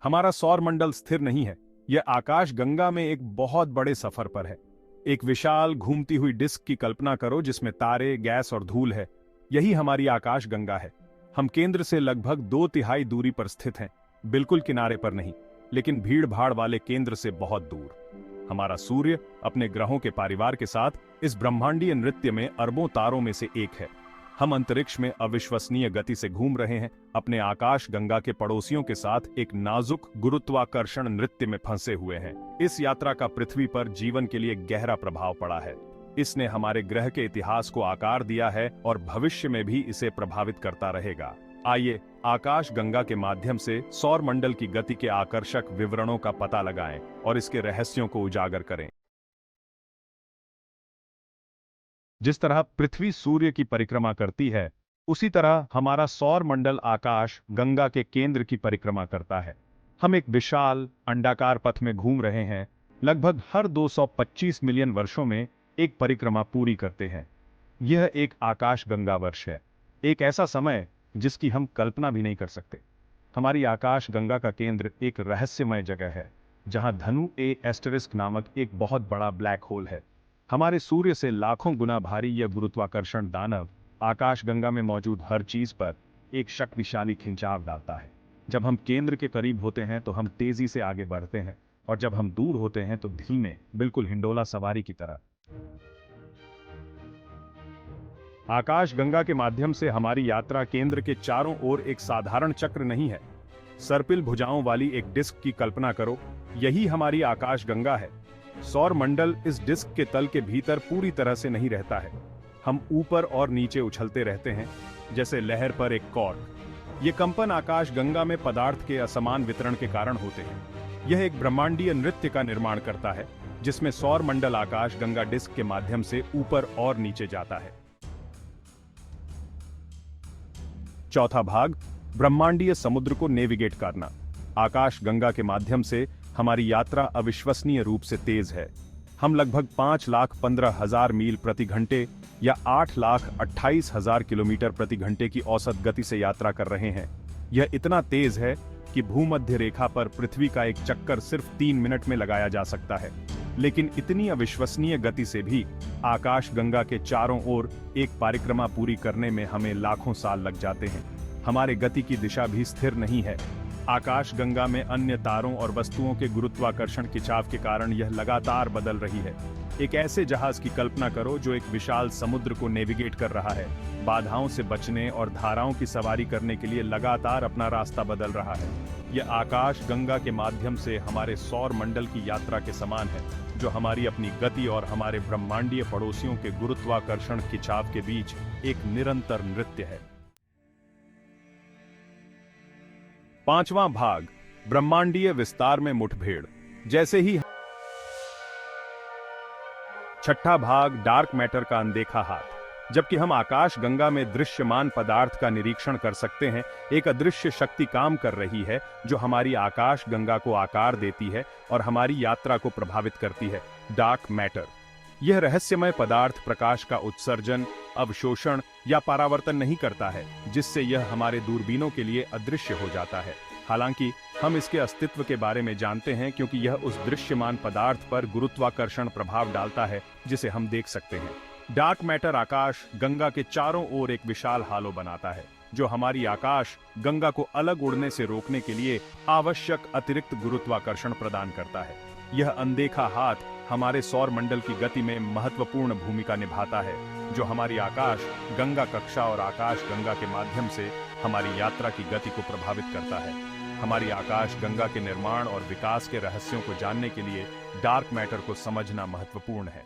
हमारा सौर मंडल स्थिर नहीं है, यह आकाश गंगा में एक बहुत बड़े सफर पर है। एक विशाल घूमती हुई डिस्क की कल्पना करो जिसमें तारे, गैस और धूल है। यही हमारी आकाश गंगा है। हम केंद्र से लगभग 2/3 दूरी पर स्थित हैं, बिल्कुल किनारे पर नहीं, लेकिन भीड़ भाड़ वाले केंद्र से बहुत दूर। हमारा सूर्य अपने ग्रहों के परिवार के साथ इस ब्रह्मांडीय नृत्य में अरबों तारों में से एक है। हम अंतरिक्ष में अविश्वसनीय गति से घूम रहे हैं, अपने आकाश गंगा के पड़ोसियों के साथ एक नाजुक गुरुत्वाकर्षण नृत्य में फंसे हुए हैं। इस यात्रा का पृथ्वी पर जीवन के लिए गहरा प्रभाव पड़ा है। इसने हमारे ग्रह के इतिहास को आकार दिया है और भविष्य में भी इसे प्रभावित करता रहेगा। आइए आकाश गंगा के माध्यम से सौर मंडल की गति के आकर्षक विवरणों का पता लगाएं और इसके रहस्यों को उजागर करें। जिस तरह पृथ्वी सूर्य की परिक्रमा करती है, उसी तरह हमारा सौर मंडल आकाश गंगा के केंद्र की परिक्रमा करता है। हम एक विशाल अंडाकार पथ में घूम रहे हैं, लगभग हर 225 मिलियन वर्षों में एक परिक्रमा पूरी करते हैं। यह एक आकाश गंगा वर्ष है, एक ऐसा समय जिसकी हम कल्पना भी नहीं कर सकते। हमारी आकाश गंगा का केंद्र एक रहस्यमय जगह है, जहां धनु ए एस्टेरिस्क नामक एक बहुत बड़ा ब्लैक होल है। हमारे सूर्य से लाखों गुना भारी यह गुरुत्वाकर्षण दानव आकाश गंगा में मौजूद हर चीज पर एक शक्तिशाली खिंचाव डालता है। जब हम केंद्र के करीब होते हैं तो हम तेजी से आगे बढ़ते हैं, और जब हम दूर होते हैं तो धीमे, बिल्कुल हिंडोला सवारी की तरह। आकाश गंगा के माध्यम से हमारी यात्रा केंद्र के चारों ओर एक साधारण चक्र नहीं है। सर्पिल भुजाओं वाली एक डिस्क की कल्पना करो, यही हमारी आकाश गंगा है। सौर मंडल इस डिस्क के तल के भीतर पूरी तरह से नहीं रहता है। हम ऊपर और नीचे उछलते रहते हैं, जैसे लहर पर एक कॉर्क। ये कंपन आकाश गंगा में पदार्थ के असमान वितरण के कारण होते हैं। यह एक ब्रह्मांडीय नृत्य का निर्माण करता है, जिसमें सौर मंडल आकाश गंगा डिस्क के माध्यम से ऊपर और नीचे जाता है। चौथा भाग, ब्रह्मांडीय समुद्र को नेविगेट करना। आकाश गंगा के माध्यम से हमारी यात्रा अविश्वसनीय रूप से तेज है। हम लगभग 5,15,000 मील प्रति घंटे या 8,28,000 किलोमीटर प्रति घंटे की औसत गति से यात्रा कर रहे हैं। यह इतना तेज है कि भूमध्य रेखा पर पृथ्वी का एक चक्कर सिर्फ 3 मिनट में लगाया जा सकता है। लेकिन इतनी अविश्वसनीय गति से भी आकाश गंगा के चारों ओर एक परिक्रमा पूरी करने में हमें लाखों साल लग जाते हैं। हमारे गति की दिशा भी स्थिर नहीं है। आकाश गंगा में अन्य तारों और वस्तुओं के गुरुत्वाकर्षण खिंचाव के कारण यह लगातार बदल रही है। एक ऐसे जहाज की कल्पना करो जो एक विशाल समुद्र को नेविगेट कर रहा है, बाधाओं से बचने और धाराओं की सवारी करने के लिए लगातार अपना रास्ता बदल रहा है। यह आकाश गंगा के माध्यम से हमारे सौर मंडल की यात्रा के समान है, जो हमारी अपनी गति और हमारे ब्रह्मांडीय पड़ोसियों के गुरुत्वाकर्षण खिंचाव के बीच एक निरंतर नृत्य है। पांचवां भाग, ब्रह्मांडीय विस्तार में मुठभेड़। जैसे ही छठा भाग, डार्क मैटर का अनदेखा हाथ। जबकि हम आकाश गंगा में दृश्यमान पदार्थ का निरीक्षण कर सकते हैं, एक अदृश्य शक्ति काम कर रही है जो हमारी आकाश गंगा को आकार देती है और हमारी यात्रा को प्रभावित करती है। Dark matter. यह रहस्यमय पदार्थ प्रकाश का उत्सर्जन, अवशोषण या परावर्तन नहीं करता है, जिससे यह हमारे दूरबीनों के लिए अदृश्य हो जाता है। हालांकि हम इसके अस्तित्व के बारे में जानते हैं, क्योंकि यह उस दृश्यमान पदार्थ पर गुरुत्वाकर्षण प्रभाव डालता है जिसे हम देख सकते हैं। डार्क मैटर आकाश गंगा के चारों ओर एक विशाल हालो बनाता है, जो हमारी आकाश गंगा को अलग उड़ने से रोकने के लिए आवश्यक अतिरिक्त गुरुत्वाकर्षण प्रदान करता है। यह अनदेखा हाथ हमारे सौर मंडल की गति में महत्वपूर्ण भूमिका निभाता है, जो हमारी आकाश गंगा कक्षा और आकाश गंगा के माध्यम से हमारी यात्रा की गति को प्रभावित करता है। हमारी आकाश गंगा के निर्माण और विकास के रहस्यों को जानने के लिए डार्क मैटर को समझना महत्वपूर्ण है।